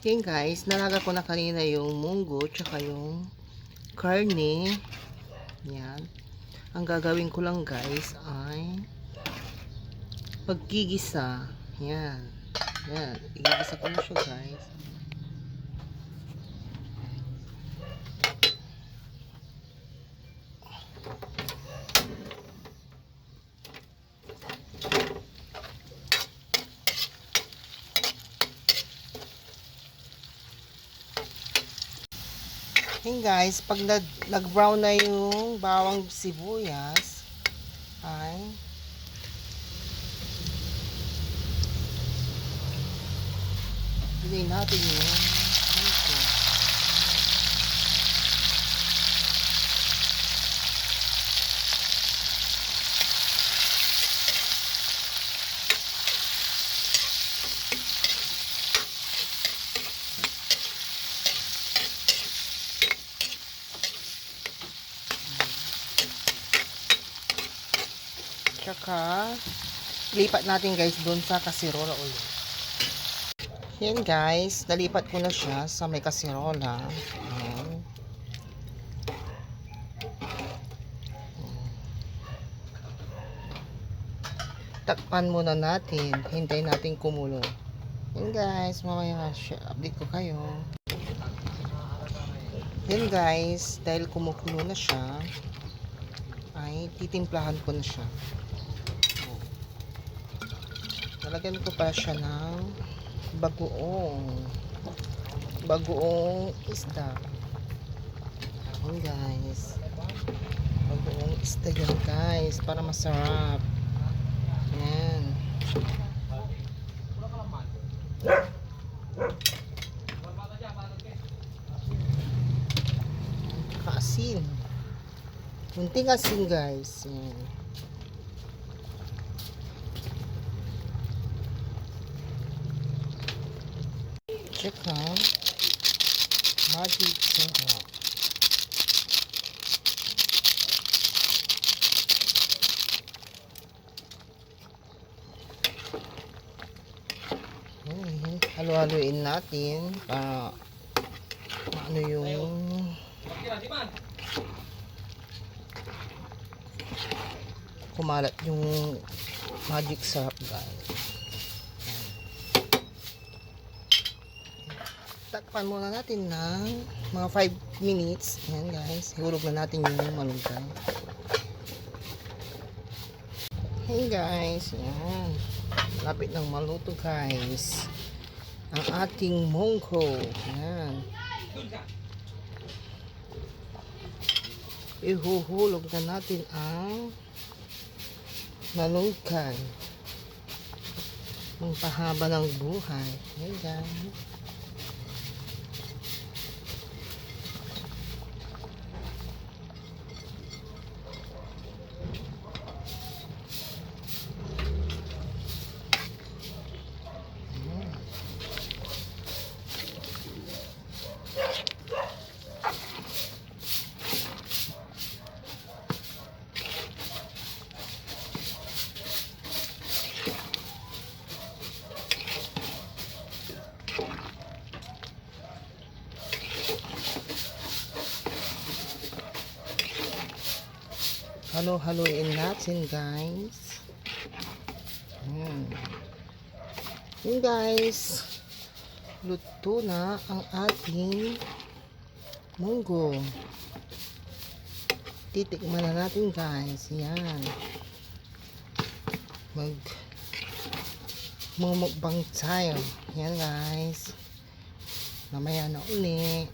Yan guys, nalaga ko na kanina yung munggo tsaka yung karne. Yan. Ang gagawin ko lang guys ay paggigisa. Yan. Yan. Igigisa ko na siya guys. Yan guys, pag nag-brown na yung bawang sibuyas, ay bilhin natin yung ito. Tsaka lipat natin guys doon sa kasirola ulit. Yan guys, nalipat ko na siya sa may kasirola. Ayan. Takpan muna natin, hintayin natin kumulo. Yan guys, mamaya update ko kayo. Yan guys, dahil kumukulo na siya, ay titimplahan ko na siya. Nalagyan ko pa siya ng bagoong isda. Ayan guys, bagoong isda yan guys, para masarap. Ayan. Asin, kunting asin guys. Ayan. Tsaka magic sarap. Halo-haloin natin para ano yung kumalat yung magic sarap guys. Takpan muna natin ng mga 5 minutes. Ayan guys, ihulog na natin yung malunggay. Hey guys, ayan, lapit ng maluto guys ang ating munggo. Ayan, ihuhulog na natin ang malunggay ng pahaba ng buhay. Hey guys, halo-haloin natin guys. Yun guys, luto na ang ating munggo. Titikman na natin guys. Yan, mumukbang tayo. Yan guys, mamaya na uli.